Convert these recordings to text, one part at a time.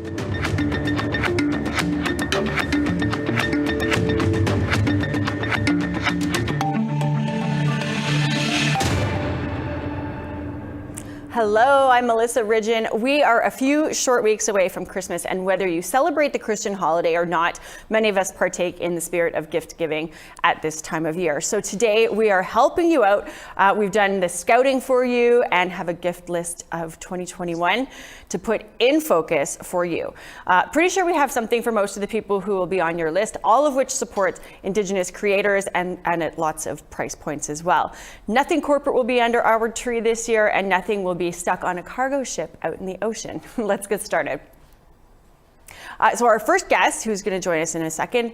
Hello, I'm Melissa Ridgen. We are a few short weeks away from Christmas, and whether you celebrate the Christian holiday or not, many of us partake in the spirit of gift giving at this time of year. So today we are helping you out. We've done the scouting for you and have a gift list of 2021 to put in focus for you. Pretty sure we have something for most of the people who will be on your list, all of which supports Indigenous creators and at lots of price points as well. Nothing corporate will be under our tree this year, and nothing will be stuck on a cargo ship out in the ocean. Let's get started. So our first guest, who's going to join us in a second,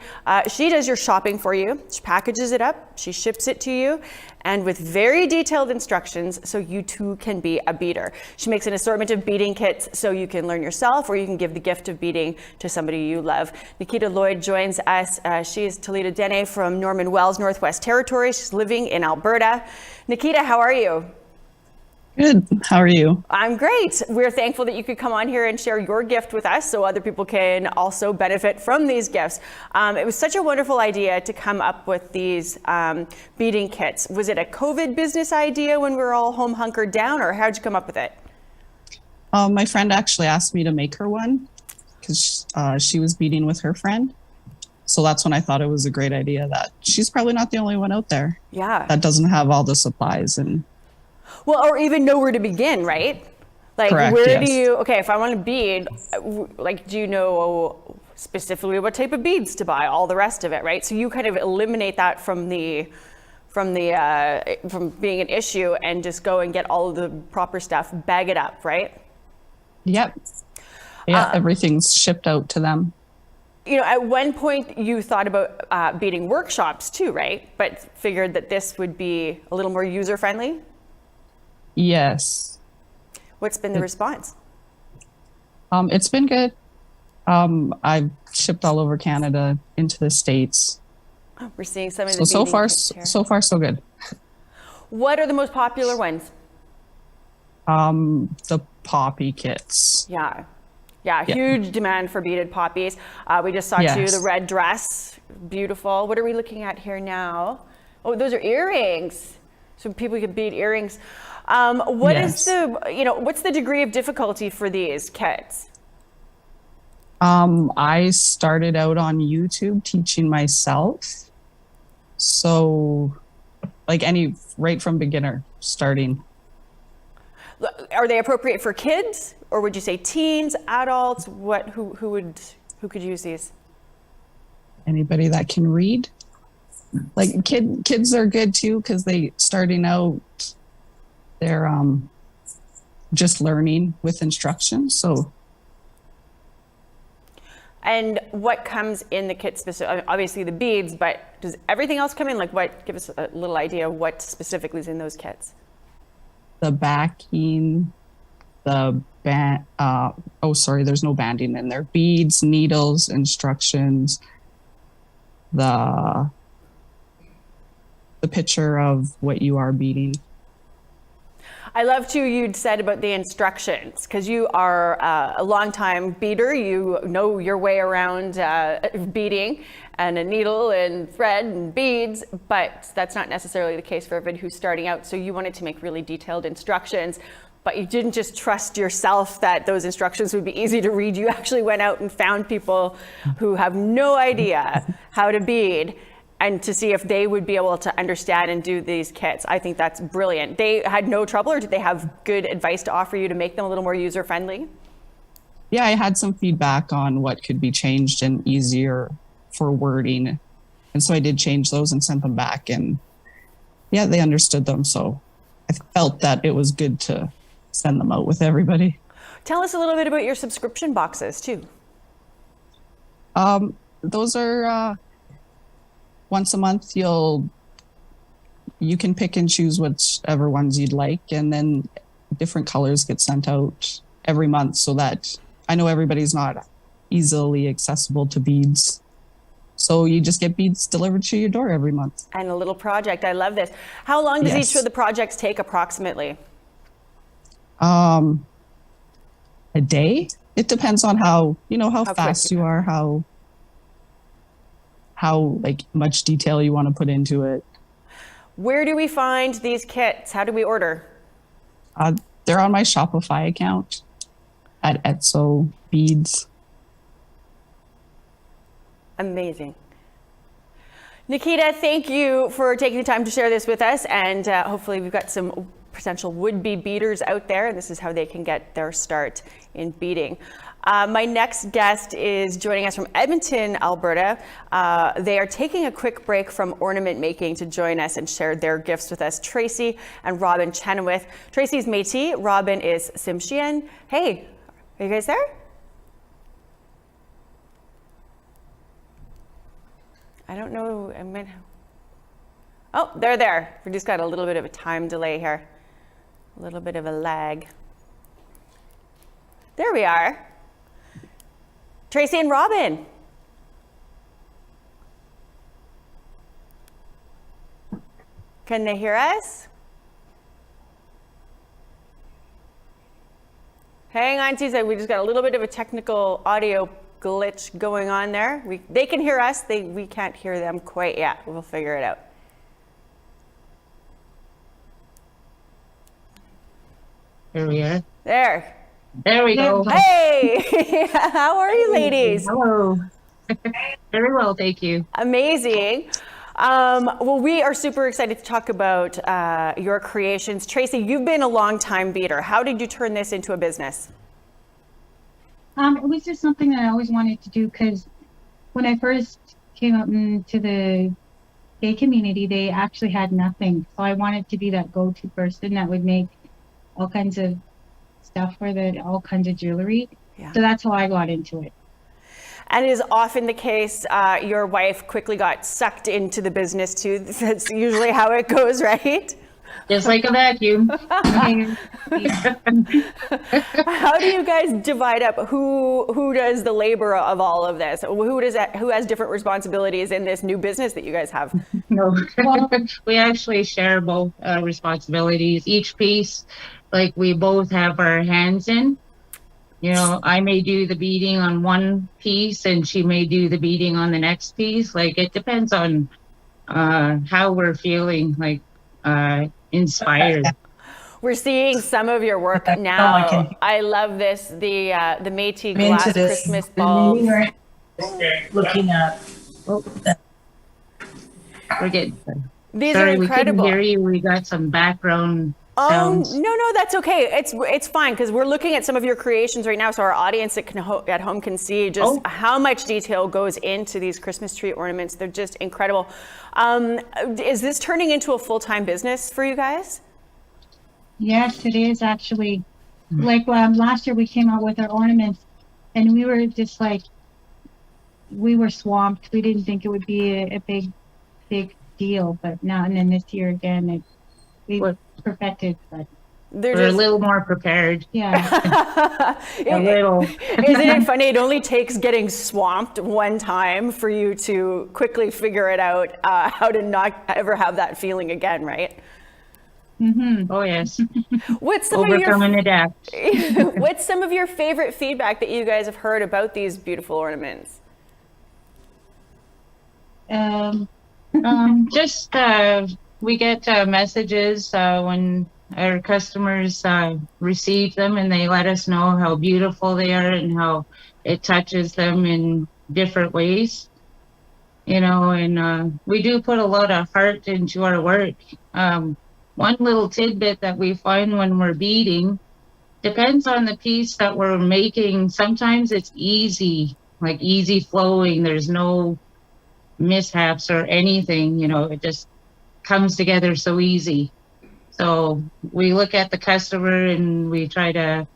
she does your shopping for you. She packages it up, she ships it to you, and with very detailed instructions so you too can be a beader. She makes an assortment of beading kits so you can learn yourself, or you can give the gift of beading to somebody you love. Nikita Lloyd joins us. She is Talita Dene from Norman Wells, Northwest Territories. She's living in Alberta. Nikita, how are you? Good. How are you? I'm great. We're thankful that you could come on here and share your gift with us so other people can also benefit from these gifts. It was such a wonderful idea to come up with these beading kits. Was it a COVID business idea when we were all home hunkered down, or how'd you come up with it? My friend actually asked me to make her one because she was beading with her friend. So that's when I thought it was a great idea that she's probably not the only one out there that doesn't have all the supplies and well, or even know where to begin, right? Like, correct, where yes. do you, okay, if I want to bead, like, do you know specifically what type of beads to buy, all the rest of it, right? So you kind of eliminate that from being an issue and just go and get all of the proper stuff, bag it up, right? Yep. Yeah, everything's shipped out to them. You know, at one point you thought about beading workshops too, right? But figured that this would be a little more user-friendly? Yes. What's been the response? It's been good. I've shipped all over Canada into the States. We're seeing some of the so far so good. What are the most popular ones? The poppy kits. Yeah, huge demand for beaded poppies. We just saw too the red dress, beautiful. What are we looking at here now? Oh, those are earrings. So people can bead earrings. What is what's the degree of difficulty for these kits? I started out on YouTube teaching myself. So like right from beginner starting. Are they appropriate for kids, or would you say teens, adults? Who could use these? Anybody that can read. Like kids are good too, because they starting out, they're just learning with instructions. So. And what comes in the kit specific? Obviously the beads, but does everything else come in? Like what? Give us a little idea of what specifically is in those kits. The backing, the band. There's no banding in there. Beads, needles, instructions. The picture of what you are beading. I love too, you'd said about the instructions, because you are a longtime beader. You know your way around beading and a needle and thread and beads, but that's not necessarily the case for everybody who's starting out. So you wanted to make really detailed instructions, but you didn't just trust yourself that those instructions would be easy to read. You actually went out and found people who have no idea how to bead, and to see if they would be able to understand and do these kits. I think that's brilliant. They had no trouble, or did they have good advice to offer you to make them a little more user-friendly? Yeah, I had some feedback on what could be changed and easier for wording. And so I did change those and sent them back, and yeah, they understood them. So I felt that it was good to send them out with everybody. Tell us a little bit about your subscription boxes too. Those are, once a month, you can pick and choose whichever ones you'd like, and then different colors get sent out every month so that I know everybody's not easily accessible to beads. So you just get beads delivered to your door every month. And a little project. I love this. How long does each of the projects take approximately? A day. It depends on how quick fast you you can. are, how like much detail you want to put into it. Where do we find these kits? How do we order? They're on my Shopify account at Etso Beads. Amazing. Nikita, thank you for taking the time to share this with us, and hopefully we've got some potential would-be beaders out there, and this is how they can get their start in beading. My next guest is joining us from Edmonton, Alberta. They are taking a quick break from ornament making to join us and share their gifts with us. Tracy and Robin Chenoweth. Tracy's Métis, Robin is Tsimshian. Hey, are you guys there? I don't know. Oh, they're there. We just got a little bit of a time delay here. A little bit of a lag. There we are. Tracy and Robin. Can they hear us? Hang on, Susan. We just got a little bit of a technical audio glitch going on there. They can hear us. We can't hear them quite yet. We'll figure it out. There we are. There we go. Hey, how are you, ladies? Hello. Very well, thank you. Amazing. Well, we are super excited to talk about your creations. Tracy, you've been a long-time beader. How did you turn this into a business? It was just something that I always wanted to do, because when I first came out into the gay community, they actually had nothing. So I wanted to be that go-to person that would make all kinds of stuff for all kinds of jewelry. Yeah. So that's how I got into it. And it is often the case, your wife quickly got sucked into the business too. That's usually how it goes, right? Just like a vacuum. How do you guys divide up who does the labor of all of this? Who has different responsibilities in this new business that you guys have? No, we actually share both responsibilities. Each piece, like, we both have our hands in. You know, I may do the beading on one piece and she may do the beading on the next piece. Like, it depends on how we're feeling, like, inspired. We're seeing some of your work now. I love this, the Métis glass Christmas bulbs. Looking at. We're getting. These Sorry, are incredible. We couldn't hear you. We got some background sounds. No, that's okay. It's fine, because we're looking at some of your creations right now, so our audience at home can see just how much detail goes into these Christmas tree ornaments. They're just incredible. Is this turning into a full-time business for you guys? Yes, it is actually. Like last year we came out with our ornaments and we were just like, we were swamped. We didn't think it would be a big deal, but now and then this year again, we were perfected, but we're a little more prepared. Yeah. A little. Isn't it funny? It only takes getting swamped one time for you to quickly figure it out, how to not ever have that feeling again, right? Mm-hmm. Oh yes. What's some Overcome and adapt. What's some of your favorite feedback that you guys have heard about these beautiful ornaments? Just we get messages when our customers receive them, and they let us know how beautiful they are and how it touches them in different ways. You know, and we do put a lot of heart into our work. One little tidbit that we find when we're beading, depends on the piece that we're making. Sometimes it's easy, like easy flowing. There's no mishaps or anything, you know, it just comes together so easy. So we look at the customer and we try to,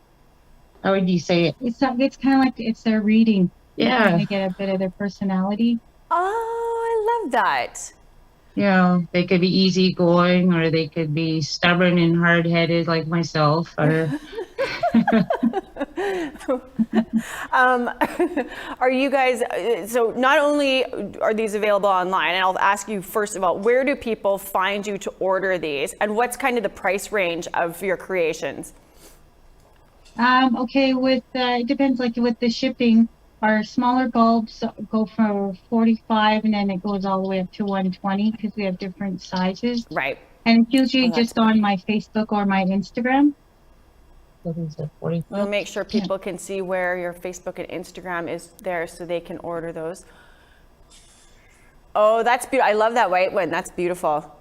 how would you say it? It's kind of like it's their reading. Yeah. Trying to get a bit of their personality. Oh, I love that. You know, they could be easygoing, or they could be stubborn and hard-headed like myself. Or are you guys, so not only are these available online, and I'll ask you first of all, where do people find you to order these, and what's kind of the price range of your creations? Okay, with it depends. Like with the shipping, our smaller bulbs go for 45, and then it goes all the way up to 120 because we have different sizes. Right. And it's usually Oh, that's just on my Facebook or my Instagram. What is it, 40 We'll foot? make sure people can see where your Facebook and Instagram is there so they can order those. Oh, that's beautiful. I love that white one. That's beautiful.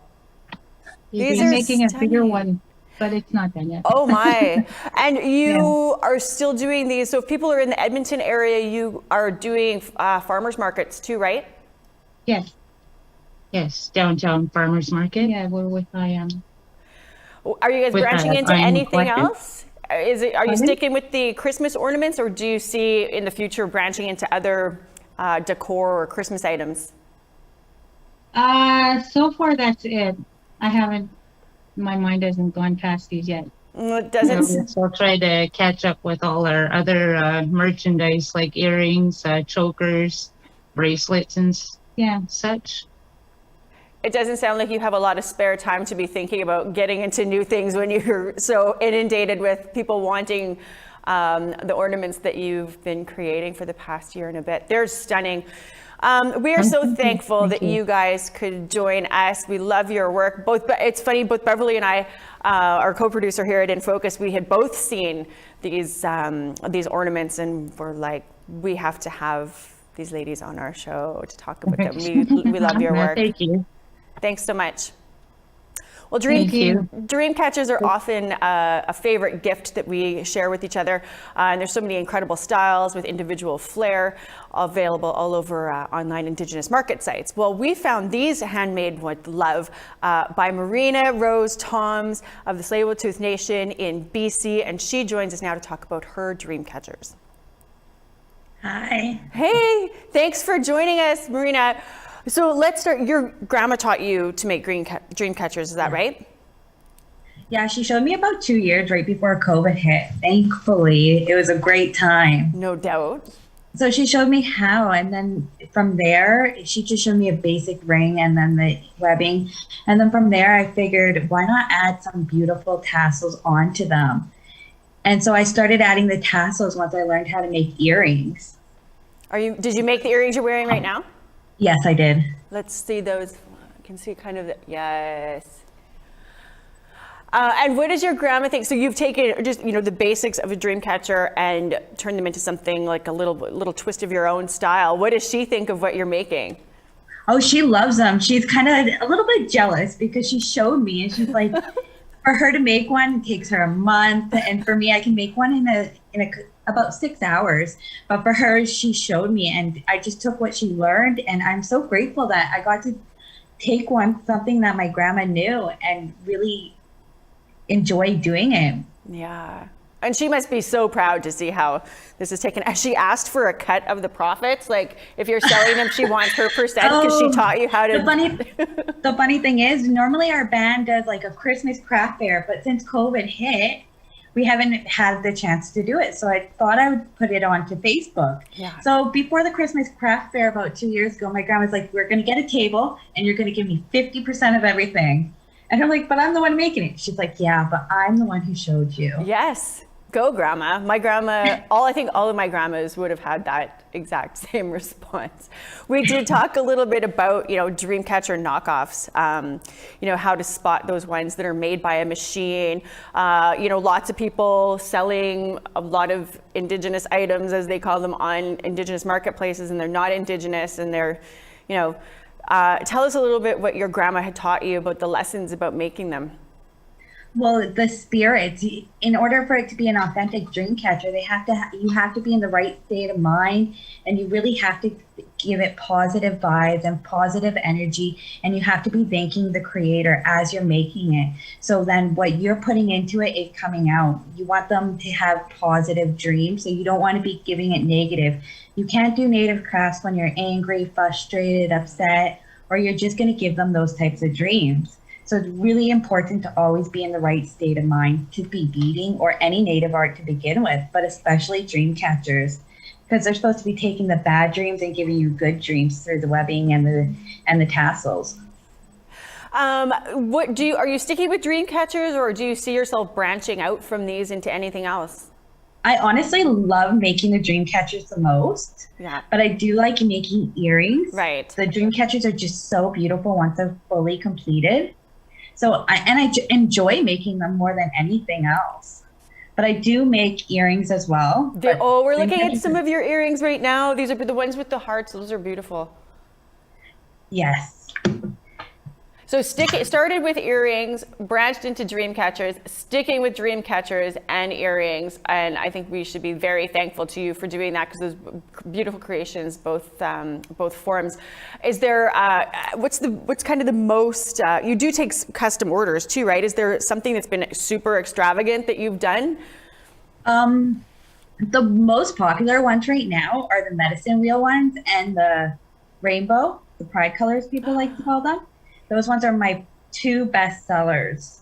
These I'm are making a bigger stunning. one, but it's not done yet. Oh my. And you are still doing these. So if people are in the Edmonton area, you are doing farmers markets too, right? Yes. Yes, downtown farmers market. Yeah, we're with IM. Are you guys With branching that, into I'm anything collecting. else? Are you Pardon? sticking with the Christmas ornaments, or do you see in the future branching into other decor or Christmas items? So far that's it. I haven't, my mind hasn't gone past these yet. It doesn't. So we'll try to catch up with all our other merchandise like earrings, chokers, bracelets, and Yeah. such. It doesn't sound like you have a lot of spare time to be thinking about getting into new things when you're so inundated with people wanting the ornaments that you've been creating for the past year and a bit. They're stunning. We are so thankful that you guys could join us. We love your work. It's funny, both Beverly and I, our co-producer here at InFocus, we had both seen these ornaments, and we're like, we have to have these ladies on our show to talk about them. We love your work. Thank you. Thanks so much. Well, Thank you. dream catchers are often a favorite gift that we share with each other. And there's so many incredible styles with individual flair available all over online Indigenous market sites. Well, we found these handmade with love by Marina Rose Toms of the Tsleil-Waututh Nation in BC. And she joins us now to talk about her dream catchers. Hi. Hey, thanks for joining us, Marina. So let's start. Your grandma taught you to make dream catchers, is that right? Yeah, she showed me about 2 years right before COVID hit. Thankfully, it was a great time. No doubt. So she showed me how, and then from there, she just showed me a basic ring and then the webbing. And then from there, I figured, why not add some beautiful tassels onto them? And so I started adding the tassels once I learned how to make earrings. Did you make the earrings you're wearing right now? Yes, I did. Let's see those. I can see kind of yes. And what does your grandma think? So you've taken just the basics of a dream catcher and turned them into something like a little twist of your own style. What does she think of what you're making? Oh, she loves them. She's kind of a little bit jealous because she showed me, and she's like, for her to make one takes her a month, and for me, I can make one in about 6 hours. But for her, she showed me, and I just took what she learned, and I'm so grateful that I got to take something that my grandma knew and really enjoy doing it. Yeah. And she must be so proud to see how this is taken. Has she asked for a cut of the profits? Like if you're selling them, she wants her percent because she taught you how to. The funny thing is, normally our band does like a Christmas craft fair, but since COVID hit, we haven't had the chance to do it. So I thought I would put it onto Facebook. Yeah. So before the Christmas craft fair about 2 years ago, my grandma was like, we're going to get a table and you're going to give me 50% of everything. And I'm like, but I'm the one making it. She's like, yeah, but I'm the one who showed you. Yes. Go, Grandma. My grandma, I think all of my grandmas would have had that exact same response. We did talk a little bit about, dream catcher knockoffs, how to spot those ones that are made by a machine. Lots of people selling a lot of Indigenous items, as they call them, on Indigenous marketplaces, and they're not Indigenous, and they're, tell us a little bit what your grandma had taught you about the lessons about making them. Well, the spirits, in order for it to be an authentic dream catcher, you have to be in the right state of mind, and you really have to give it positive vibes and positive energy, and you have to be thanking the creator as you're making it. So then what you're putting into it is coming out. You want them to have positive dreams, so you don't want to be giving it negative. You can't do native crafts when you're angry, frustrated, upset, or you're just going to give them those types of dreams. So it's really important to always be in the right state of mind to be beading or any native art to begin with, but especially dream catchers, because they're supposed to be taking the bad dreams and giving you good dreams through the webbing and the tassels. Are you sticking with dream catchers, or do you see yourself branching out from these into anything else? I honestly love making the dream catchers the most. Yeah. But I do like making earrings. Right. The dream catchers are just so beautiful once they're fully completed. So I enjoy making them more than anything else. But I do make earrings as well. We're looking at some of your earrings right now. These are the ones with the hearts. Those are beautiful. Yes. So it started with earrings, branched into dream catchers, sticking with dream catchers and earrings, and I think we should be very thankful to you for doing that, because those beautiful creations, both forms. Is there what's kind of the most? You do take custom orders too, right? Is there something that's been super extravagant that you've done? The most popular ones right now are the medicine wheel ones and the rainbow, the pride colors people like to call them. Those ones are my two best sellers.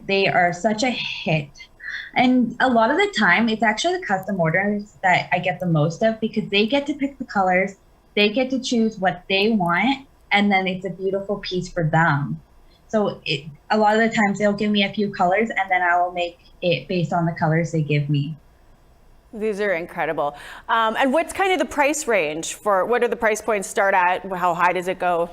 They are such a hit. And a lot of the time, it's actually the custom orders that I get the most of, because they get to pick the colors, they get to choose what they want, and then it's a beautiful piece for them. So a lot of the times they'll give me a few colors, and then I will make it based on the colors they give me. These are incredible. And what's kind of the price range what are the price points start at? How high does it go?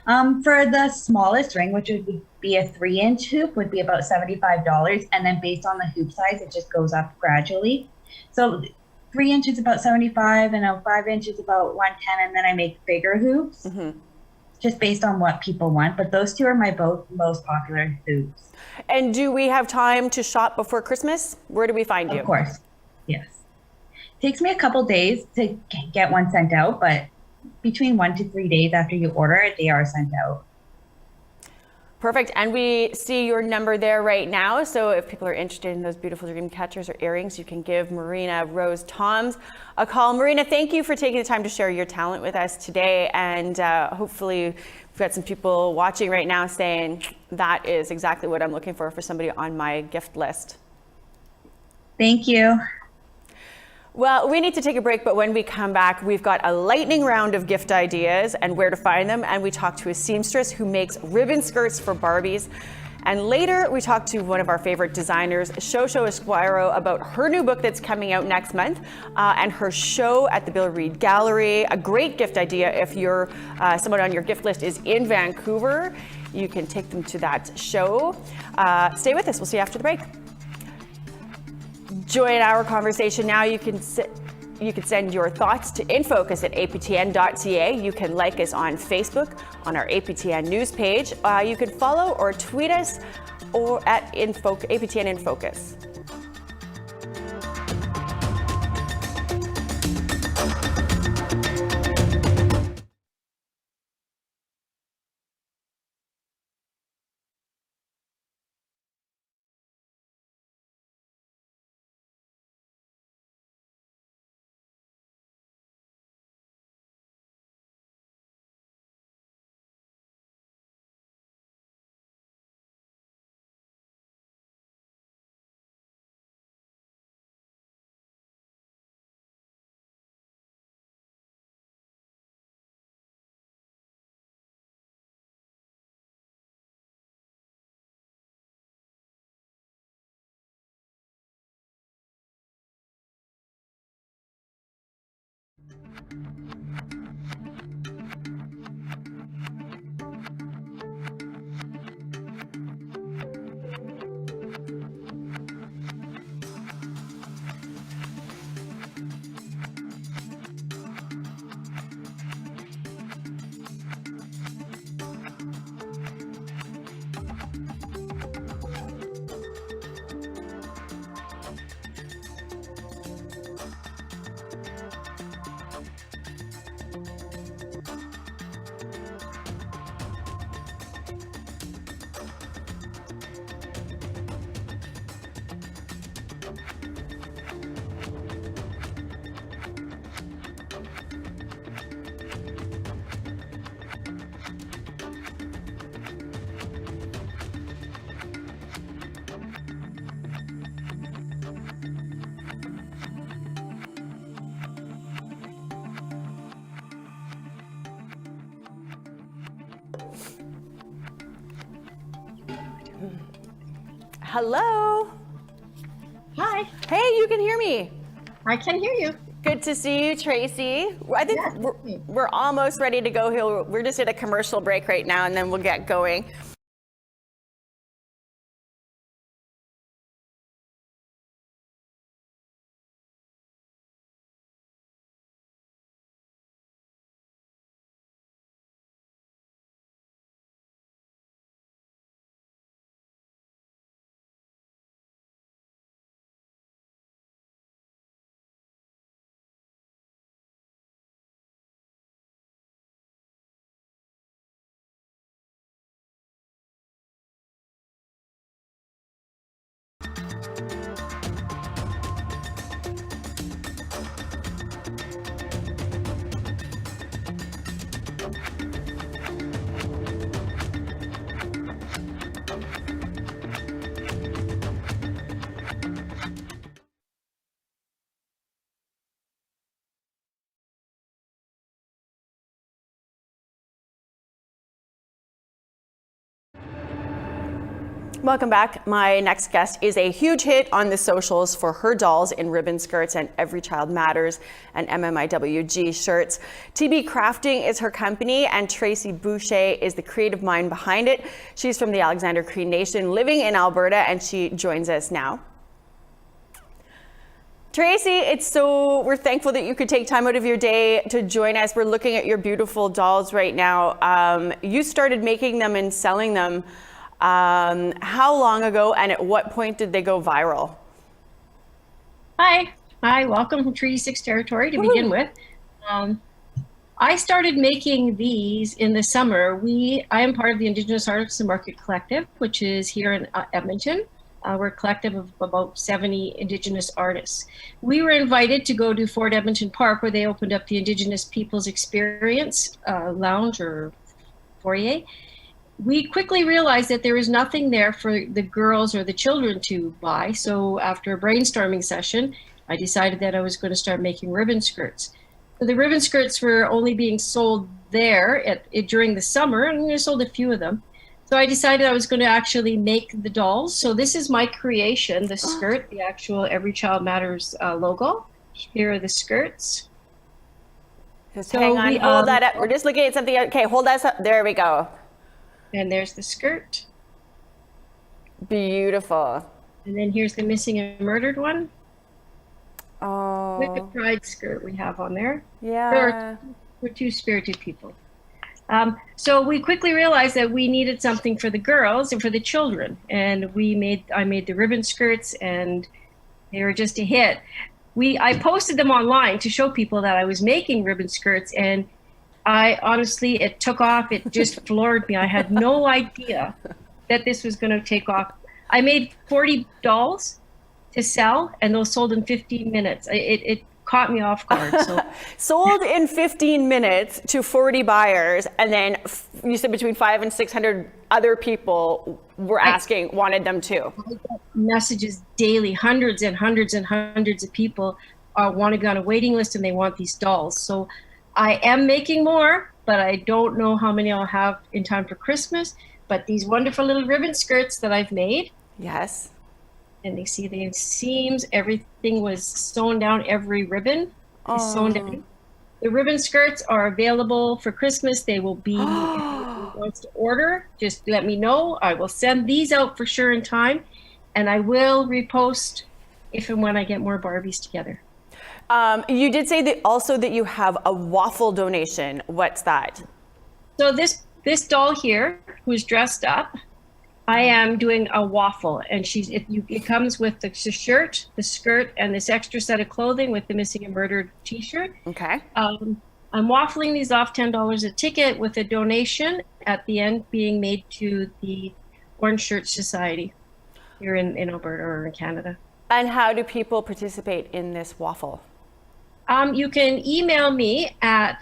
For the smallest ring, which would be a 3-inch hoop, would be about $75. And then based on the hoop size, it just goes up gradually. So 3 inches about 75, and a 5 inches about 110. And then I make bigger hoops, just based on what people want. But those two are my both most popular hoops. And do we have time to shop before Christmas? Where do we find you? Of course, yes. Takes me a couple days to get one sent out, but between 1 to 3 days after you order it, they are sent out. Perfect. And we see your number there right now. So if people are interested in those beautiful dream catchers or earrings, you can give Marina Rose Toms a call. Marina, thank you for taking the time to share your talent with us today. And hopefully we've got some people watching right now saying that is exactly what I'm looking for somebody on my gift list. Thank you. Well, we need to take a break, but when we come back, we've got a lightning round of gift ideas and where to find them. And we talk to a seamstress who makes ribbon skirts for Barbies. And later, we talk to one of our favorite designers, Shosho Esquiro, about her new book that's coming out next month and her show at the Bill Reid Gallery. A great gift idea if you're someone on your gift list is in Vancouver. You can take them to that show. Stay with us. We'll see you after the break. Join our conversation now. You can send your thoughts to infocus@aptn.ca. You can like us on Facebook on our APTN news page. You can follow or tweet us or at APTN InFocus. Hello. Hi. Hi. Hey, you can hear me. I can hear you. Good to see you, Tracy. I think we're almost ready to go here. We're just at a commercial break right now, and then we'll get going. Welcome back. My next guest is a huge hit on the socials for her dolls in ribbon skirts and Every Child Matters and MMIWG shirts. TB Crafting is her company, and Tracy Boucher is the creative mind behind it. She's from the Alexander Cree Nation, living in Alberta, and she joins us now. Tracy, we're thankful that you could take time out of your day to join us. We're looking at your beautiful dolls right now. You started making them and selling them how long ago, and at what point did they go viral? Hi, welcome from Treaty 6 territory to begin with. I started making these in the summer. I am part of the Indigenous Artists and Market Collective, which is here in Edmonton. We're a collective of about 70 Indigenous artists. We were invited to go to Fort Edmonton Park, where they opened up the Indigenous Peoples Experience lounge or foyer. We quickly realized that there was nothing there for the girls or the children to buy. So after a brainstorming session, I decided that I was going to start making ribbon skirts. So the ribbon skirts were only being sold there during the summer, and we sold a few of them. So I decided I was going to actually make the dolls. So this is my creation, the skirt, the actual Every Child Matters logo. Here are the skirts. Just hang on, hold that up. We're just looking at something. Okay, hold that up. There we go. And there's the skirt. Beautiful. And then here's the missing and murdered one. Oh. With the pride skirt we have on there. Yeah. We're two spirited people. So we quickly realized that we needed something for the girls and for the children. And I made the ribbon skirts, and they were just a hit. I posted them online to show people that I was making ribbon skirts, and honestly, it took off. It just floored me. I had no idea that this was going to take off. I made 40 dolls to sell, and those sold in 15 minutes. It caught me off guard. So. Sold in 15 minutes to 40 buyers, and then you said between 500 and 600 other people were wanted them too. I get messages daily, hundreds and hundreds and hundreds of people want to be on a waiting list, and they want these dolls. So I am making more, but I don't know how many I'll have in time for Christmas. But these wonderful little ribbon skirts that I've made. Yes. And they see the seams, everything was sewn down, every ribbon is sewn down. The ribbon skirts are available for Christmas. They will be, if anyone wants to order, just let me know. I will send these out for sure in time, and I will repost if and when I get more Barbies together. You did say that also that you have a waffle donation. What's that? So this doll here, who's dressed up, I am doing a waffle, and it comes with the shirt, the skirt, and this extra set of clothing with the missing and murdered T-shirt. Okay. I'm waffling these off $10 a ticket, with a donation at the end being made to the Orange Shirt Society here in Alberta or in Canada. And how do people participate in this waffle? You can email me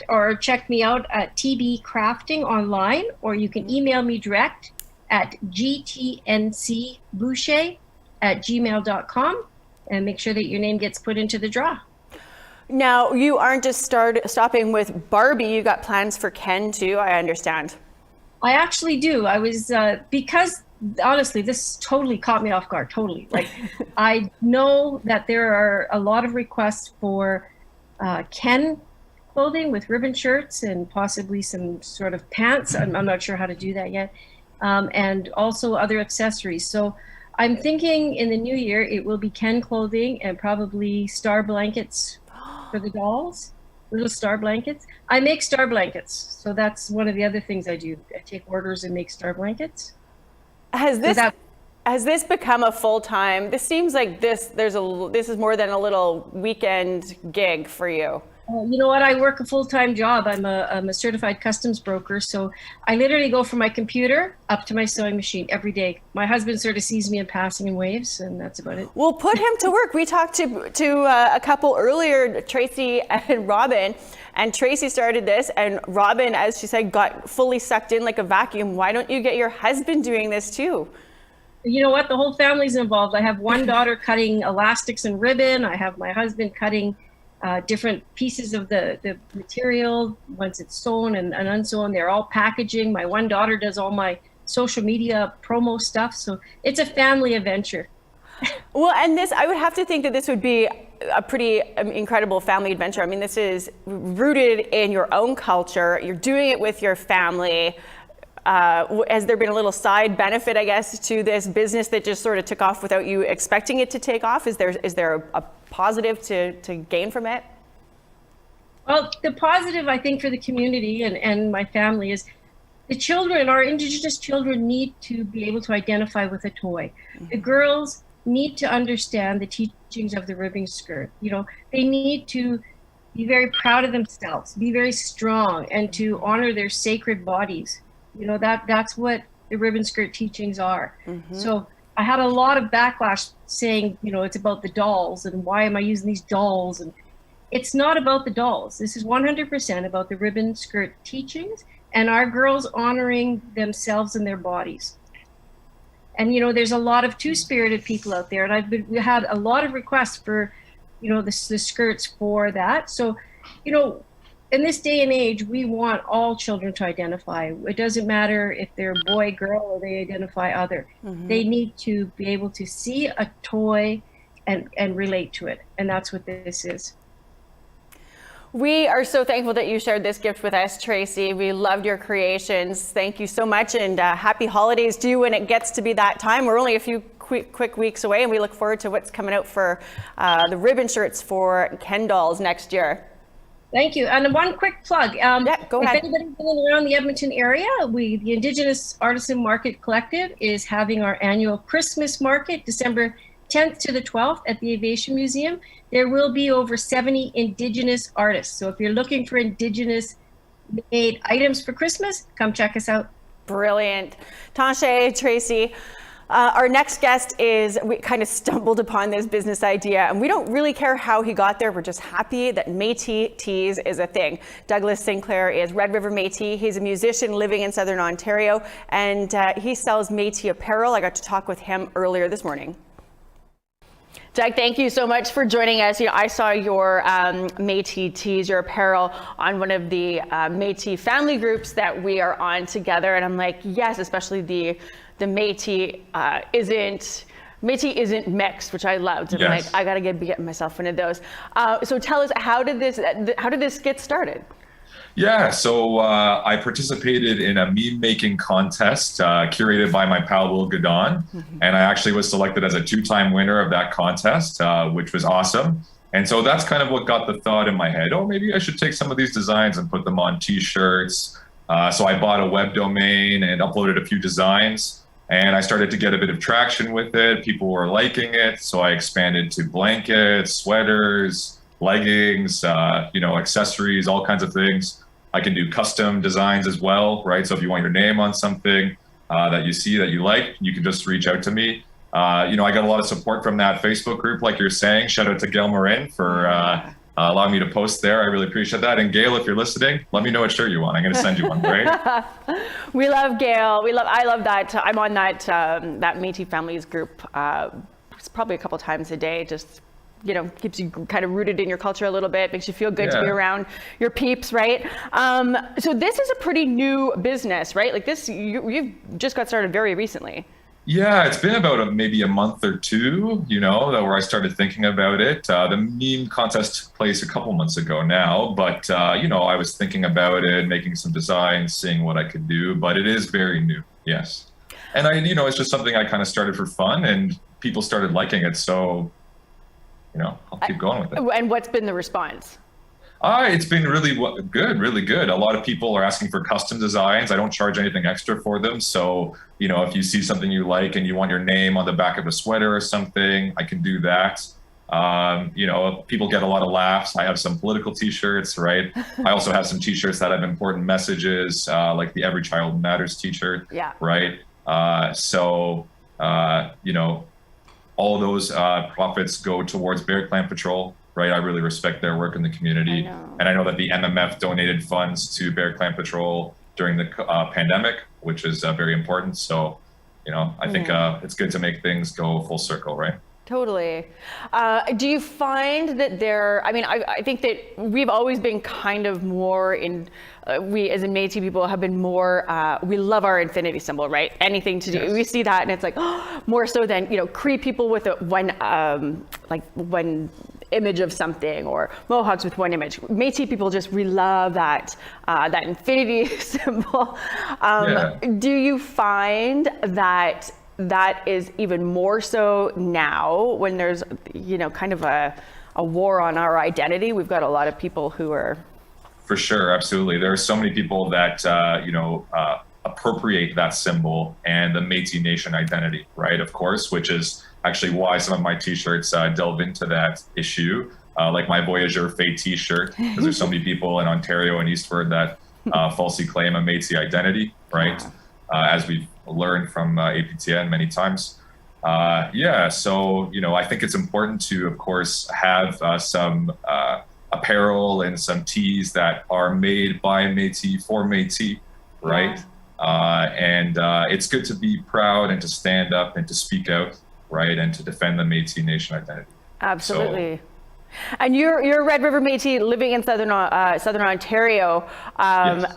or check me out at TB Crafting online, or you can email me direct at gtncboucher@gmail.com, and make sure that your name gets put into the draw. Now, you aren't just stopping with Barbie. You got plans for Ken too, I understand. I actually do. I was because honestly, this totally caught me off guard, totally. Like, I know that there are a lot of requests for Ken clothing with ribbon shirts and possibly some sort of pants. I'm not sure how to do that yet. And also other accessories. So I'm thinking in the new year, it will be Ken clothing and probably star blankets for the dolls, little star blankets. I make star blankets. So that's one of the other things I do. I take orders and make star blankets. Has this become a full-time? This seems like this is more than a little weekend gig for you. You know what? I work a full-time job. I'm a certified customs broker. So I literally go from my computer up to my sewing machine every day. My husband sort of sees me in passing and waves, and that's about it. Well, put him to work. We talked to a couple earlier, Tracy and Robin, and Tracy started this, and Robin, as she said, got fully sucked in like a vacuum. Why don't you get your husband doing this too? You know what? The whole family's involved. I have one daughter cutting elastics and ribbon. I have my husband cutting different pieces of the material once it's sewn and unsewn. They're all packaging. My one daughter does all my social media promo stuff. So it's a family adventure. Well, and this, I would have to think that this would be a pretty incredible family adventure. I mean, this is rooted in your own culture. You're doing it with your family. Has there been a little side benefit, I guess, to this business that just sort of took off without you expecting it to take off? Is there a positive to gain from it? Well, the positive, I think, for the community and my family is the children, our Indigenous children, need to be able to identify with a toy. Mm-hmm. The girls need to understand the teachings of the ribbon skirt. You know, they need to be very proud of themselves, be very strong, and to honor their sacred bodies. You know, that's what the ribbon skirt teachings are. Mm-hmm. So I had a lot of backlash saying, you know, it's about the dolls and why am I using these dolls? And it's not about the dolls. This is 100% about the ribbon skirt teachings and our girls honoring themselves and their bodies. And, you know, there's a lot of two-spirited people out there, and we had a lot of requests for, you know, the skirts for that. So, you know, in this day and age, we want all children to identify. It doesn't matter if they're boy, girl, or they identify other. Mm-hmm. They need to be able to see a toy and relate to it. And that's what this is. We are so thankful that you shared this gift with us, Tracy. We loved your creations. Thank you so much, and happy holidays to you when it gets to be that time. We're only a few quick weeks away, and we look forward to what's coming out for the ribbon shirts for Ken dolls next year. Thank you. And one quick plug. Yeah, go ahead. If anybody's been around the Edmonton area, the Indigenous Artisan Market Collective is having our annual Christmas market, December 10th to the 12th at the Aviation Museum. There will be over 70 Indigenous artists. So if you're looking for Indigenous made items for Christmas, come check us out. Brilliant. Tanshe, Tracy. Our next guest we kind of stumbled upon this business idea, and we don't really care how he got there. We're just happy that Métis tees is a thing. Douglas Sinclair is Red River Métis. He's a musician living in Southern Ontario, and he sells Métis apparel. I got to talk with him earlier this morning. Doug, thank you so much for joining us. You know, I saw your Métis tees, your apparel, on one of the Métis family groups that we are on together, and I'm like, yes, especially the Métis isn't mixed, which I loved. And yes. I'm like, I gotta be getting myself one of those. So tell us, how did this get started? Yeah, so I participated in a meme making contest curated by my pal Will Gadon, and I actually was selected as a 2-time winner of that contest, which was awesome. And so that's kind of what got the thought in my head, oh, maybe I should take some of these designs and put them on t-shirts. So I bought a web domain and uploaded a few designs, and I started to get a bit of traction with it. People were liking it, so I expanded to blankets, sweaters, leggings, accessories, all kinds of things. I can do custom designs as well, right? So if you want your name on something that you see that you like, you can just reach out to me. I got a lot of support from that Facebook group, like you're saying. Shout out to Gail Morin for allowing me to post there. I really appreciate that. And Gail, if you're listening, let me know what shirt you want. I'm going to send you one, right? We love Gail. I love that. I'm on that Métis Families group. It's probably a couple times a day. Just, keeps you kind of rooted in your culture a little bit, makes you feel good to be around your peeps, right? So this is a pretty new business, right? Like this, you've just got started very recently. Yeah, it's been about maybe a month or two, where I started thinking about it. The meme contest took place a couple months ago now, but, I was thinking about it, making some designs, seeing what I could do, but it is very new, yes. And it's just something I kind of started for fun and people started liking it. So, I'll keep going with it. And what's been the response? It's been really good, really good. A lot of people are asking for custom designs. I don't charge anything extra for them. So, if you see something you like and you want your name on the back of a sweater or something, I can do that. People get a lot of laughs. I have some political t-shirts, right? I also have some t-shirts that have important messages, like the Every Child Matters t-shirt, right? All those profits go towards Bear Clan Patrol. Right, I really respect their work in the community, and I know that the MMF donated funds to Bear Clan Patrol during the pandemic, which is very important. So, I think it's good to make things go full circle, right? Totally. Do you find that I think that we've always been kind of more we as in Métis people have been more, we love our infinity symbol, right? Anything to do, we see that and it's like, more so than, Cree people with one image of something, or Mohawks with one image. Métis people we love that infinity symbol. Do you find that is even more so now when there's, kind of a war on our identity? We've got a lot of people who are... For sure, absolutely. There are so many people that, appropriate that symbol and the Métis Nation identity, right? Of course, which is actually why some of my t-shirts delve into that issue, like my Voyageur Fate t-shirt, because there's so many people in Ontario and Eastward that falsely claim a Métis identity, right? As we've learned from APTN many times. So, I think it's important to, of course, have some apparel and some tees that are made by Métis for Métis, right? It's good to be proud and to stand up and to speak out, right? And to defend the Métis Nation identity. Absolutely. And you're a Red River Métis living in Southern Ontario. Yes.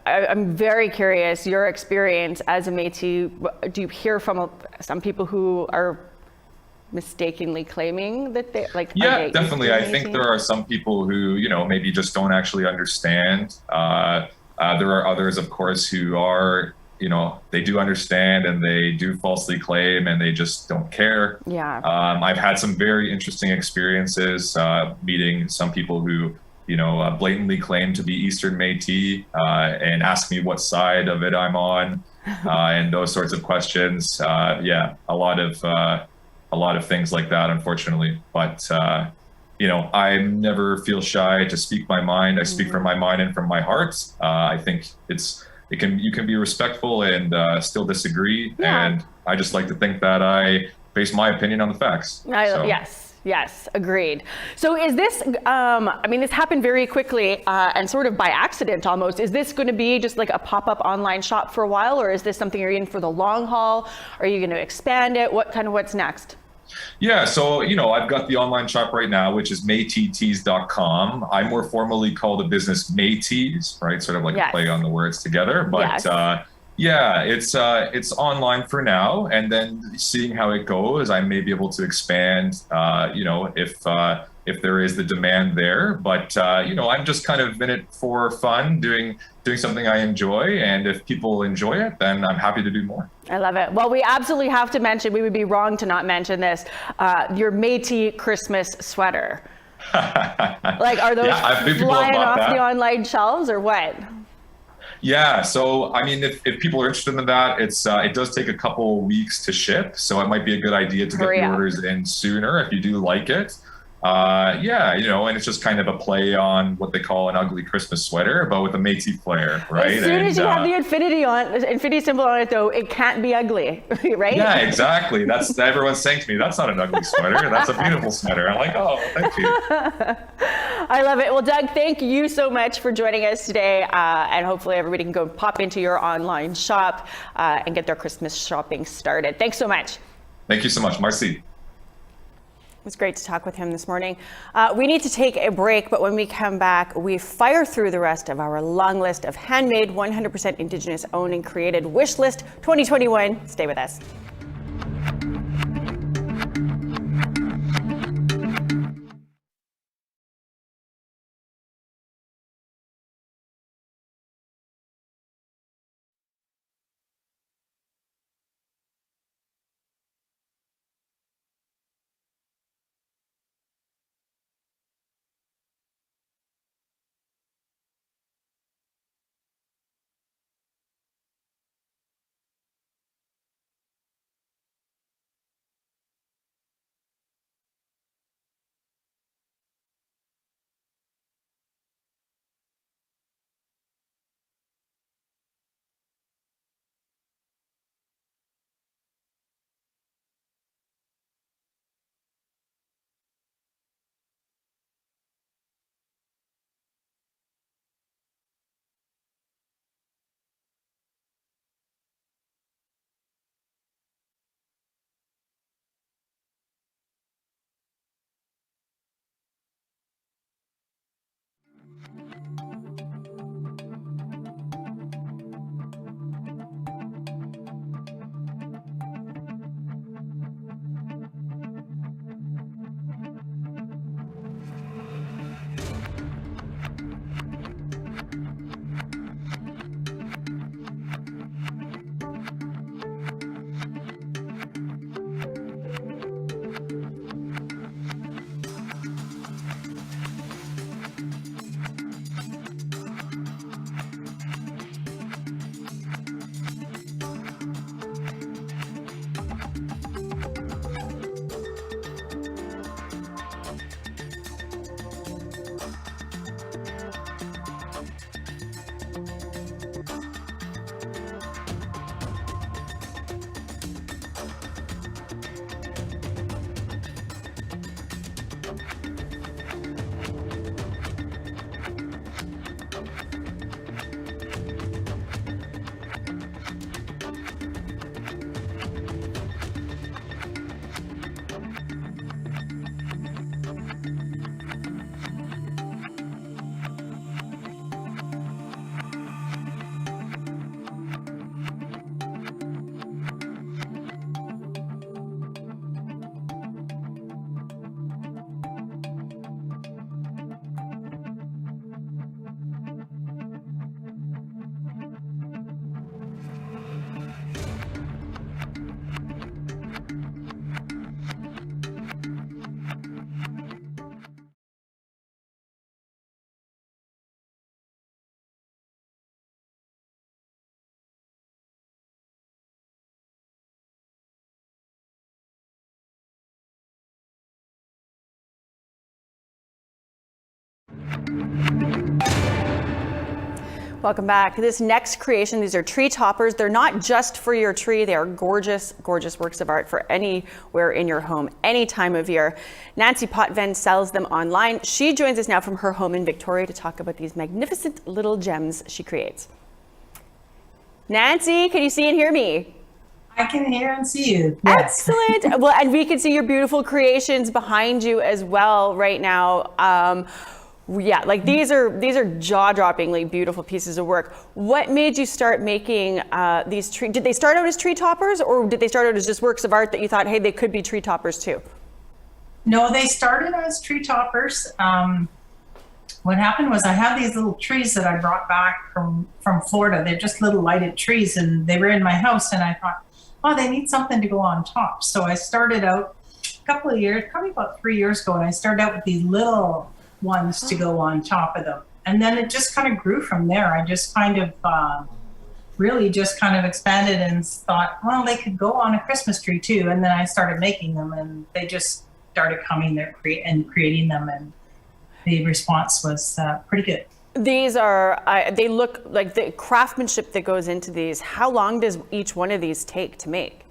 I'm very curious, your experience as a Métis. Do you hear from some people who are mistakenly claiming that they definitely. I think there are some people who, maybe just don't actually understand. There are others, of course, who are, they do understand and they do falsely claim and they just don't care. I've had some very interesting experiences meeting some people who, blatantly claim to be Eastern Métis and ask me what side of it I'm on and those sorts of questions. A lot of things like that, unfortunately. But, I never feel shy to speak my mind. I speak from my mind and from my heart. I think you can be respectful and still disagree. And I just like to think that I base my opinion on the facts. Yes, agreed. So is this, this happened very quickly and sort of by accident almost. Is this going to be just like a pop-up online shop for a while, or is this something you're in for the long haul? Are you going to expand it? What's next? Yeah, so, I've got the online shop right now, which is métistees.com. I more formally call the business Métis, right? Sort of like a play on the words together. But it's online for now. And then seeing how it goes, I may be able to expand, if there is the demand there. But, I'm just kind of in it for fun, doing something I enjoy. And if people enjoy it, then I'm happy to do more. I love it. Well, we absolutely have to mention, we would be wrong to not mention this, your Métis Christmas sweater. Are those flying off the online shelves or what? Yeah, so if people are interested in that, it does take a couple weeks to ship, so it might be a good idea to get the orders in sooner if you do like it. And it's just kind of a play on what they call an ugly Christmas sweater, but with a Métis flair, right? As soon as you have the infinity symbol on it, though, it can't be ugly, right? Yeah, exactly. That's everyone's saying to me, that's not an ugly sweater. That's a beautiful sweater. I'm like, oh, thank you. I love it. Well, Doug, thank you so much for joining us today. And hopefully everybody can go pop into your online shop and get their Christmas shopping started. Thanks so much. Thank you so much. Merci. It was great to talk with him this morning. We need to take a break, but when we come back, we fire through the rest of our long list of handmade, 100% Indigenous owned and created wish list 2021. Stay with us. Welcome back. This next creation, these are tree toppers. They're not just for your tree. They are gorgeous, gorgeous works of art for anywhere in your home, any time of year. Nancy Potvin sells them online. She joins us now from her home in Victoria to talk about these magnificent little gems she creates. Nancy, can you see and hear me? I can hear and see you. Yes. Excellent. Well, and we can see your beautiful creations behind you as well right now. Yeah, like these are jaw-droppingly beautiful pieces of work. What made you start making these tree? Did they start out as tree toppers, or did they start out as just works of art that you thought, hey, they could be tree toppers too? No, they started as tree toppers. What happened was I had these little trees that I brought back from Florida. They're just little lighted trees, and they were in my house, and I thought, oh, they need something to go on top. So I started out a couple of years, probably about 3 years ago, and I started out with these little ones to go on top of them. And then it just kind of grew from there. I just kind of really just kind of expanded and thought, well, they could go on a Christmas tree too. And then I started making them, and they just started coming there and creating them. And the response was pretty good. These are, they look like the craftsmanship that goes into these. How long does each one of these take to make?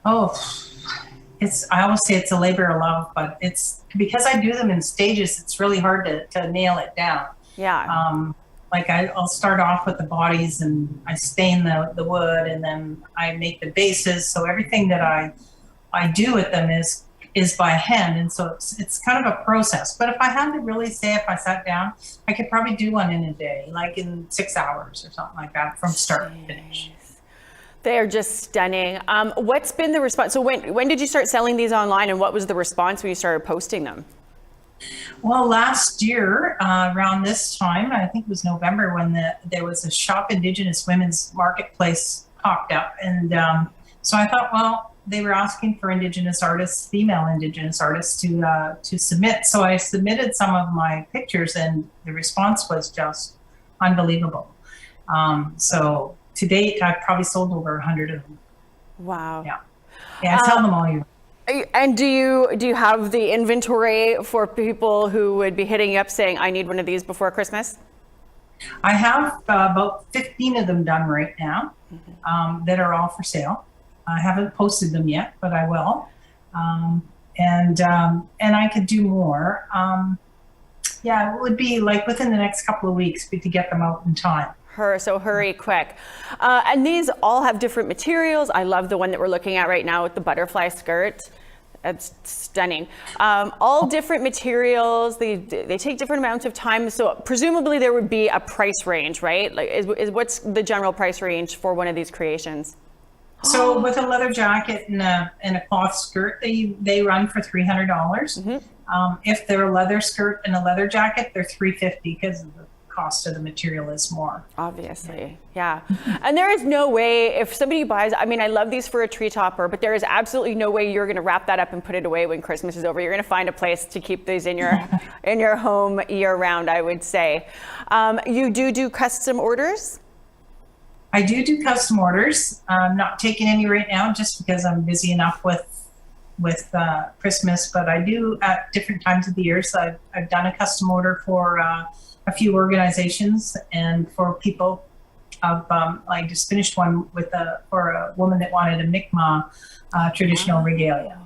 Oh, I always say it's a labor of love, but it's because I do them in stages, it's really hard to nail it down. Yeah. Like I'll start off with the bodies, and I stain the wood, and then I make the bases. So everything that I do with them is by hand. And so it's kind of a process. But if I had to really say, if I sat down, I could probably do one in a day, like in 6 hours or something like that, from start to finish. They are just stunning. What's been the response? So when did you start selling these online, and what was the response when you started posting them? Well, last year, around this time, I think it was November, when there was a Shop Indigenous Women's Marketplace popped up. And so I thought, well, they were asking for Indigenous artists, female Indigenous artists to submit. So I submitted some of my pictures, and the response was just unbelievable. So to date, I've probably sold over 100 of them. Wow. Yeah, I sell them all year. And do you have the inventory for people who would be hitting you up saying, I need one of these before Christmas? I have about 15 of them done right now, that are all for sale. I haven't posted them yet, but I will. And I could do more. Yeah, it would be like within the next couple of weeks to get them out in time. So hurry quick. And these all have different materials. I love the one that we're looking at right now with the butterfly skirt. It's stunning. All different materials. They take different amounts of time. So presumably there would be a price range, right? Like, what's the general price range for one of these creations? So with a leather jacket and a cloth skirt, they run for $300. Mm-hmm. If they're a leather skirt and a leather jacket, they're $350 because of the cost of the material is more. Obviously, yeah. And there is no way, if somebody buys, I mean, I love these for a tree topper, but there is absolutely no way you're going to wrap that up and put it away when Christmas is over. You're going to find a place to keep these in your home year round, I would say. You do custom orders? I do custom orders. I'm not taking any right now just because I'm busy enough with Christmas, but I do at different times of the year. So I've done a custom order for a few organizations and for people. I just finished one for a woman that wanted a Mi'kmaq traditional regalia.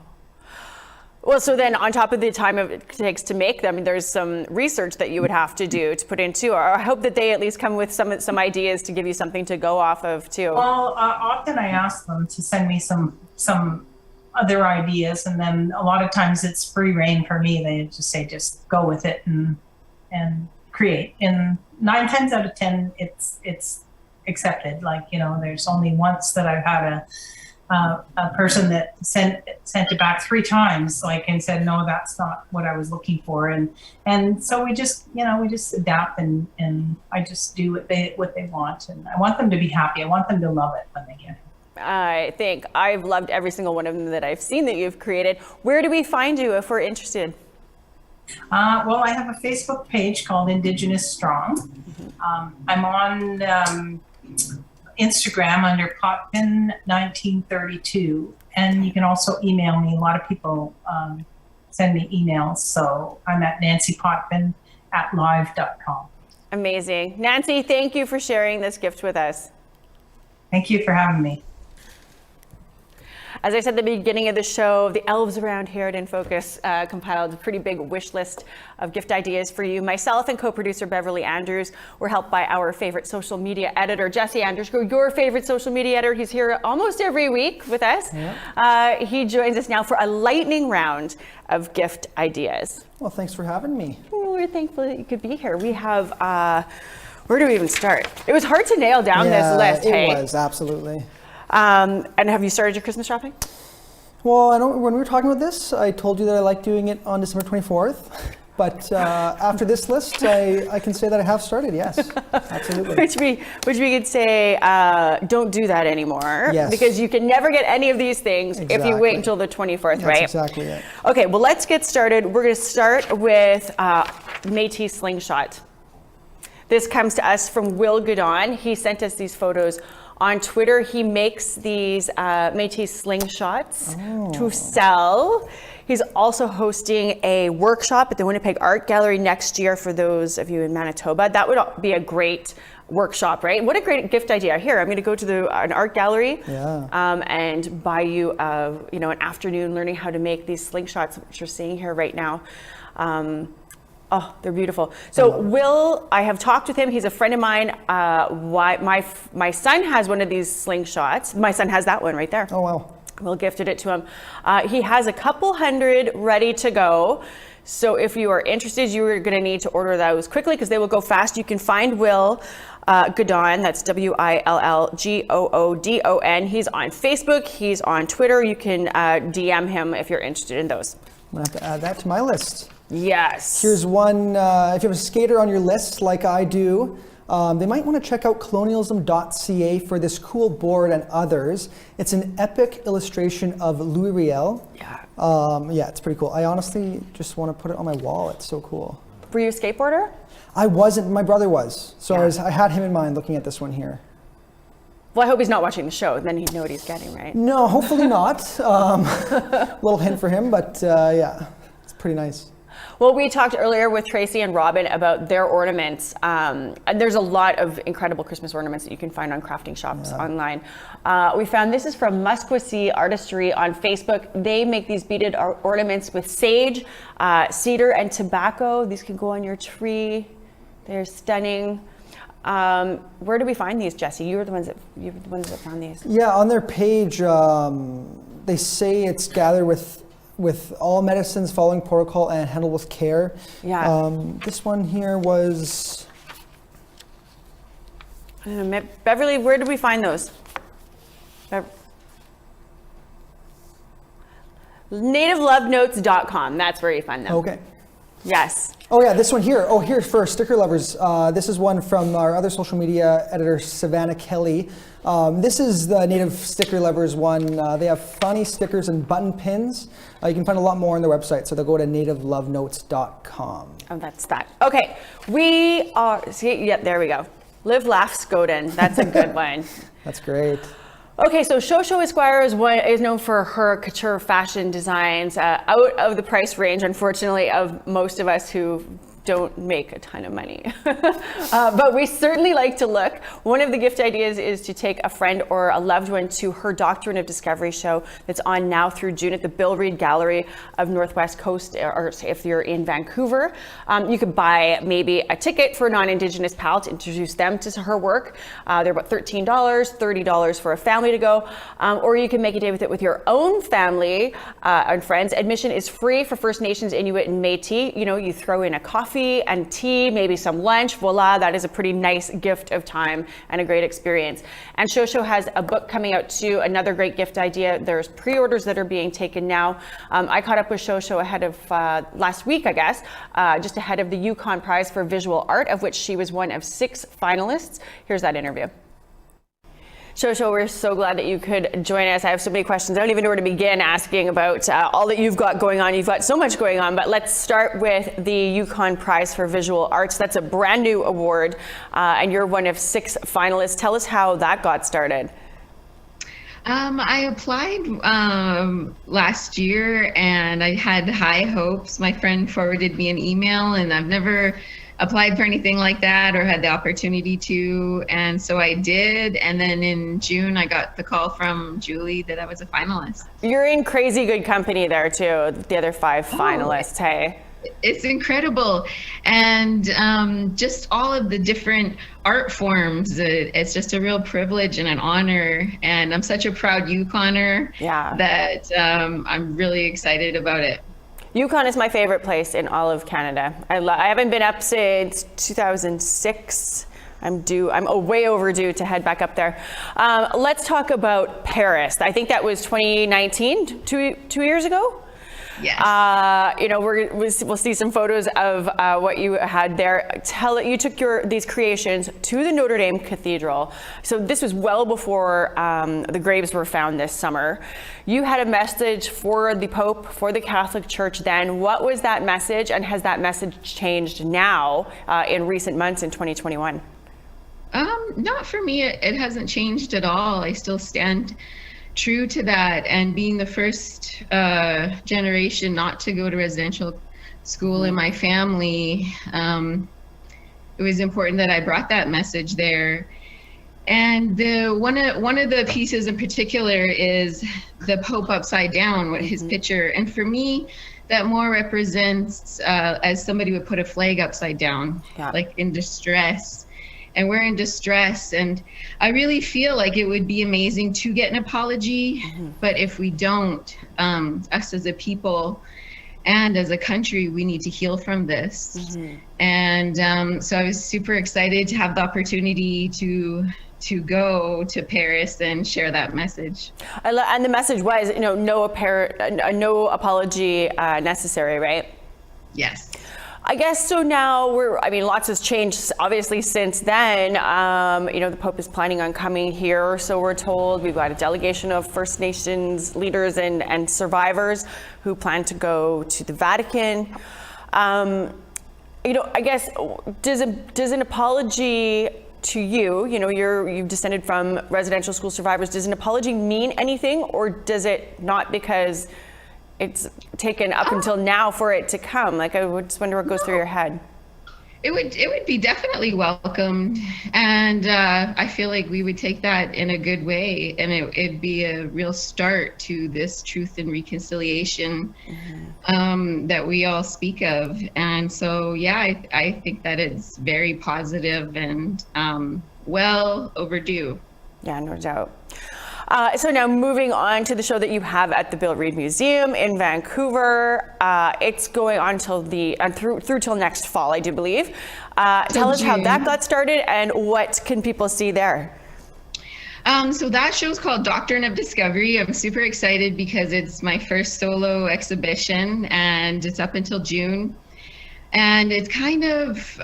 Well, so then on top of the time it takes to make them, there's some research that you would have to do to put into, or I hope that they at least come with some ideas to give you something to go off of too. Well, often I ask them to send me some other ideas, and then a lot of times it's free reign for me. They just say, just go with it and create. And 9 times out of 10, it's accepted. Like, there's only once that I've had a person that sent it back 3 times, and said, no, that's not what I was looking for. And so we just adapt and I just do what they want. And I want them to be happy. I want them to love it when they get it. I think I've loved every single one of them that I've seen that you've created. Where do we find you if we're interested? Well, I have a Facebook page called Indigenous Strong. I'm on Instagram under Potvin1932, and you can also email me. A lot of people send me emails, so I'm at nancypotvin@gmail.com. live.com. Amazing. Nancy, thank you for sharing this gift with us. Thank you for having me. As I said at the beginning of the show, the elves around here at InFocus compiled a pretty big wish list of gift ideas for you. Myself and co-producer Beverly Andrews were helped by our favorite social media editor, Jesse Andrews, your favorite social media editor. He's here almost every week with us. Yeah. He joins us now for a lightning round of gift ideas. Well, thanks for having me. We're thankful that you could be here. We have, where do we even start? It was hard to nail down this list, hey? It was, absolutely. And have you started your Christmas shopping? Well, when we were talking about this, I told you that I like doing it on December 24th. But after this list, I can say that I have started, yes, absolutely. which we could say, don't do that anymore. Yes. Because you can never get any of these things if you wait until the 24th, right? That's exactly it. Okay, well, let's get started. We're going to start with Métis Slingshot. This comes to us from Will Goodon. He sent us these photos on Twitter. He makes these Métis slingshots to sell. He's also hosting a workshop at the Winnipeg Art Gallery next year for those of you in Manitoba. That would be a great workshop, right? What a great gift idea. Here, I'm going to go to an art gallery and buy you an afternoon learning how to make these slingshots, which you're seeing here right now. Oh, they're beautiful. So Will, I have talked with him. He's a friend of mine. My son has one of these slingshots. My son has that one right there. Oh, wow. Will gifted it to him. He has a couple hundred ready to go. So if you are interested, you are going to need to order those quickly because they will go fast. You can find Will Goodon, that's WILLGOODON. He's on Facebook. He's on Twitter. You can DM him if you're interested in those. I'm going to have to add that to my list. Yes. Here's one, if you have a skater on your list like I do, they might want to check out colonialism.ca for this cool board and others. It's an epic illustration of Louis Riel. Yeah, it's pretty cool. I honestly just want to put it on my wall. It's so cool. Were you a skateboarder? I wasn't. My brother was. So I had him in mind looking at this one here. Well, I hope he's not watching the show. Then he'd know what he's getting, right? No, hopefully not. Little hint for him, but yeah, it's pretty nice. Well, we talked earlier with Tracy and Robin about their ornaments. And there's a lot of incredible Christmas ornaments that you can find on crafting shops online. We found this is from Musqueam Artistry on Facebook. They make these beaded ornaments with sage, cedar, and tobacco. These can go on your tree. They're stunning. Where do we find these, Jesse? You're the ones that found these. Yeah, on their page, they say it's gathered with all medicines following protocol and handled with care. Yeah. This one here was... Beverly, where did we find those? NativeLoveNotes.com. That's where you find them. Okay. Yes. Oh yeah, this one here. Oh, here for sticker lovers. This is one from our other social media editor, Savannah Kelly. This is the Native Sticker Lovers one. They have funny stickers and button pins. You can find a lot more on their website, so they'll go to nativelovenotes.com. Oh, that's that. Okay, we are, yep, there we go. Live, Laugh, Skoden. That's a good one. That's great. Okay, so Shosho Esquire is known for her couture fashion designs out of the price range, unfortunately, of most of us who don't make a ton of money. But we certainly like to look. One of the gift ideas is to take a friend or a loved one to her Doctrine of Discovery show that's on now through June at the Bill Reid Gallery of Northwest Coast, or if you're in Vancouver. You could buy maybe a ticket for a non-Indigenous pal to introduce them to her work. They're about $13, $30 for a family to go. Or you can make a day with it with your own family and friends. Admission is free for First Nations, Inuit, and Métis. You know, you throw in a coffee and tea, maybe some lunch, voila, that is a pretty nice gift of time and a great experience. And Shosho has a book coming out too, another great gift idea. There's pre-orders that are being taken now. I caught up with Shosho ahead of last week, I guess, just ahead of the Yukon Prize for Visual Art, of which she was one of 6 finalists. Here's that interview. Shosho, we're so glad that you could join us. I have so many questions. I don't even know where to begin asking about all that you've got going on. You've got so much going on, but let's start with the Yukon Prize for Visual Arts. That's a brand new award, and you're one of 6 finalists. Tell us how that got started. I applied last year and I had high hopes. My friend forwarded me an email and I've never applied for anything like that or had the opportunity to. And so I did. And then in June, I got the call from Julie that I was a finalist. You're in crazy good company there too, the other 5 finalists, hey? It's incredible. And just all of the different art forms, it's just a real privilege and an honor. And I'm such a proud Yukoner that I'm really excited about it. Yukon is my favorite place in all of Canada. I haven't been up since 2006. I'm way overdue to head back up there. Let's talk about Paris. I think that was 2019, two years ago. Yes. We'll see some photos of what you had there. You took these creations to the Notre Dame Cathedral. So this was well before the graves were found this summer. You had a message for the Pope, for the Catholic Church then. What was that message, and has that message changed now in recent months in 2021? Not for me. It hasn't changed at all. I still stand true to that, and being the first generation not to go to residential school in my family, it was important that I brought that message there. And one of the pieces in particular is the Pope upside down, his picture. And for me, that more represents as somebody would put a flag upside down, like in distress. And we're in distress, and I really feel like it would be amazing to get an apology, but if we don't, us as a people and as a country, we need to heal from this. And so I was super excited to have the opportunity to go to Paris and share that message. And the message was, no apology necessary, right? Yes. I guess so. Now lots has changed obviously since then. The Pope is planning on coming here, so we're told. We've got a delegation of First Nations leaders and survivors who plan to go to the Vatican. I guess does an apology to you, you've descended from residential school survivors, does an apology mean anything, or does it not, because it's taken up until now for it to come? Like, I would just wonder what goes through your head. It would be definitely welcomed, and I feel like we would take that in a good way, and it'd be a real start to this truth and reconciliation that we all speak of. And so, I think that it's very positive and well overdue. Yeah, no doubt. So now moving on to the show that you have at the Bill Reid Museum in Vancouver. It's going on till through till next fall, I do believe. Tell us how that got started and what can people see there? So that show's called Doctrine of Discovery. I'm super excited because it's my first solo exhibition, and it's up until June. And it's kind of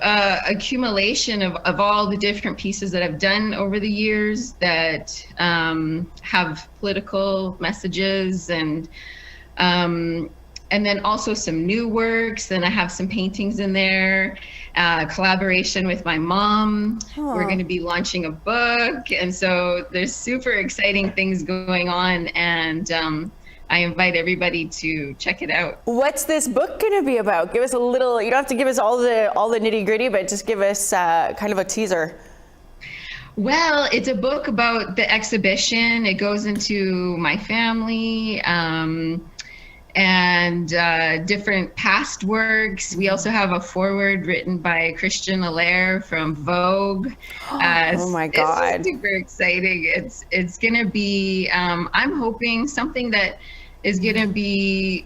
accumulation of all the different pieces that I've done over the years that have political messages, and then also some new works. And I have some paintings in there, collaboration with my mom. We're going to be launching a book. And so there's super exciting things going on. And I invite everybody to check it out. What's this book going to be about? Give us a little. You don't have to give us all the nitty gritty, but just give us kind of a teaser. Well, it's a book about the exhibition. It goes into my family and different past works. We also have a foreword written by Christian Allaire from Vogue. Oh my God! It's super exciting. It's going to be. I'm hoping something that is going to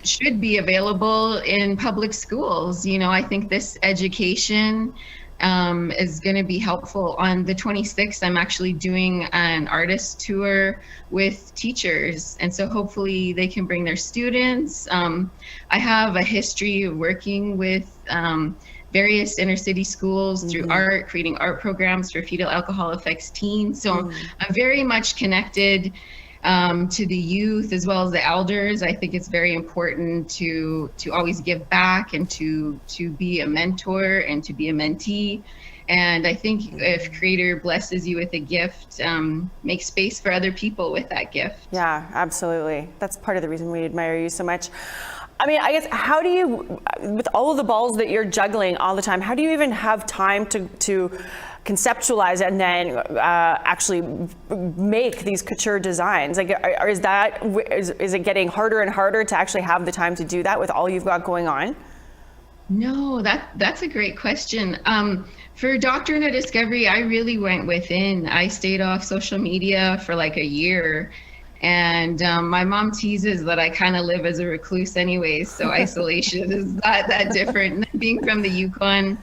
should be available in public schools. I think this education is going to be helpful. On the 26th, I'm actually doing an artist tour with teachers, and so hopefully they can bring their students. I have a history of working with various inner city schools through art, creating art programs for fetal alcohol effects teens. So I'm very much connected to the youth as well as the elders. I think it's very important to always give back and to be a mentor and to be a mentee. And I think if Creator blesses you with a gift, make space for other people with that gift. Yeah, absolutely. That's part of the reason we admire you so much. I mean, I guess, how do you, with all of the balls that you're juggling all the time, how do you even have time to conceptualize and then actually make these couture designs? Like, is it getting harder and harder to actually have the time to do that with all you've got going on? No, that's a great question. For Doctrine of Discovery, I really went within. I stayed off social media for like a year. And my mom teases that I kind of live as a recluse anyways, so isolation is not that different. Being from the Yukon,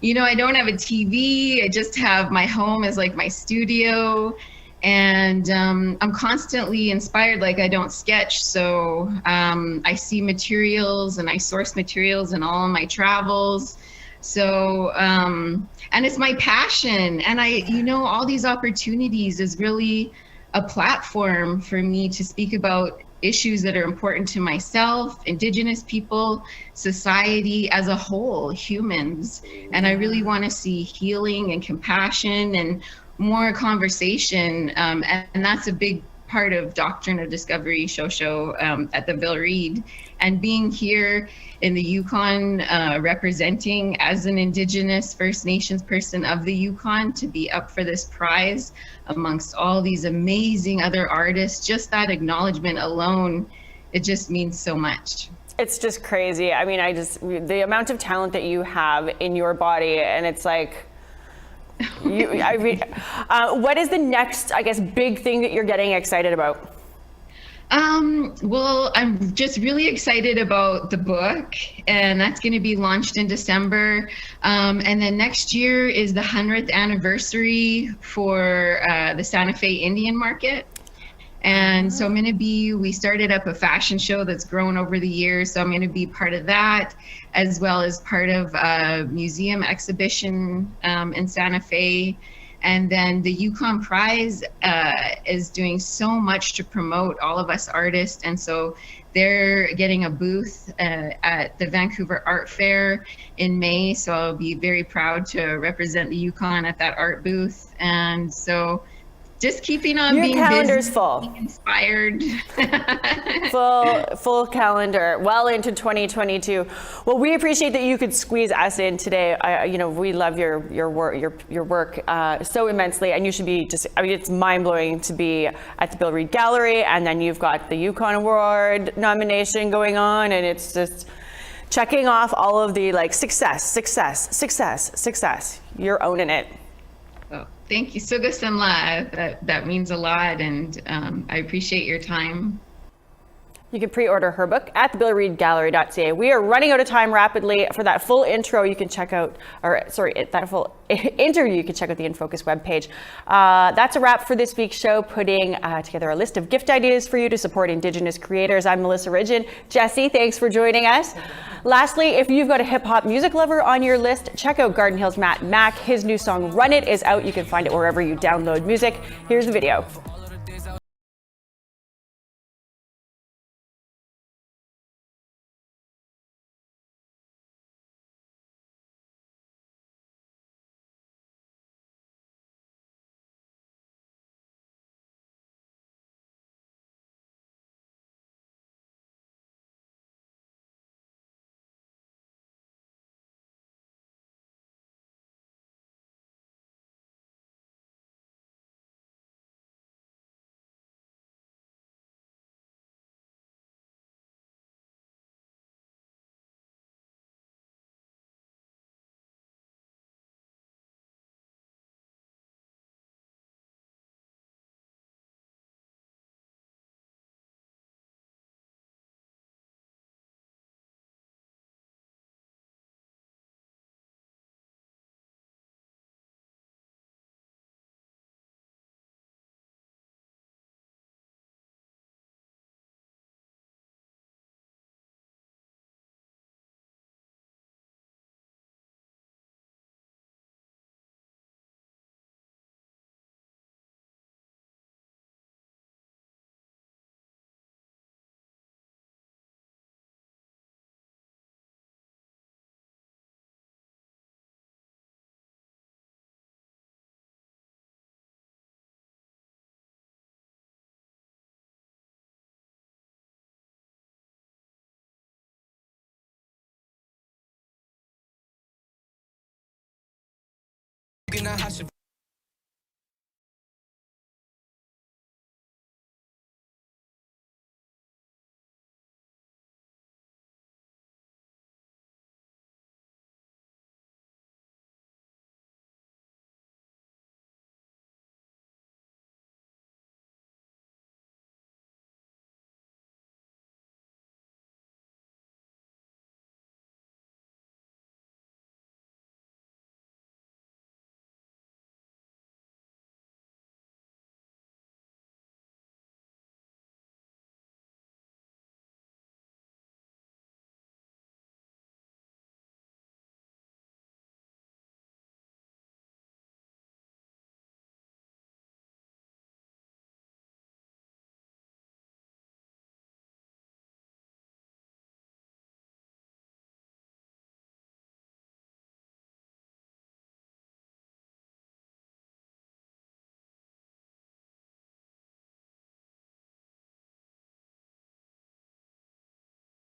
you know, I don't have a TV. I just have my home as like my studio. And I'm constantly inspired, like I don't sketch. So I see materials and I source materials in all of my travels. So, and it's my passion. And all these opportunities is really a platform for me to speak about issues that are important to myself, Indigenous people, society as a whole, humans. And I really want to see healing and compassion and more conversation. And that's a big part of Doctrine of Discovery show at the Bill Reid. And being here in the Yukon, representing as an Indigenous First Nations person of the Yukon, to be up for this prize amongst all these amazing other artists, just that acknowledgement alone, it just means so much. It's just crazy. I mean, the amount of talent that you have in your body, and it's like, what is the next, I guess, big thing that you're getting excited about? Well, I'm just really excited about the book, and that's going to be launched in December. And then next year is the 100th anniversary for the Santa Fe Indian Market. And so we started up a fashion show that's grown over the years. So I'm going to be part of that, as well as part of a museum exhibition in Santa Fe. And then the Yukon Prize is doing so much to promote all of us artists. And so they're getting a booth at the Vancouver Art Fair in May. So I'll be very proud to represent the Yukon at that art booth. And so just keeping on being calendar's busy, full. being inspired. Full calendar, well into 2022. Well, we appreciate that you could squeeze us in today. We love your work so immensely, and you should be it's mind blowing to be at the Bill Reid Gallery, and then you've got the Yukon Award nomination going on, and it's just checking off all of the success. You're owning it. Thank you. Suga Samla. That means a lot, and I appreciate your time. You can pre-order her book at thebillreidgallery.ca. We are running out of time rapidly. For that full intro, you can check out, that full interview, you can check out the InFocus webpage. That's a wrap for this week's show, putting together a list of gift ideas for you to support Indigenous creators. I'm Melissa Ridgen. Jesse, thanks for joining us. Lastly, if you've got a hip hop music lover on your list, check out Garden Hill's Matt Mack. His new song, Run It, is out. You can find it wherever you download music. Here's the video. Gonna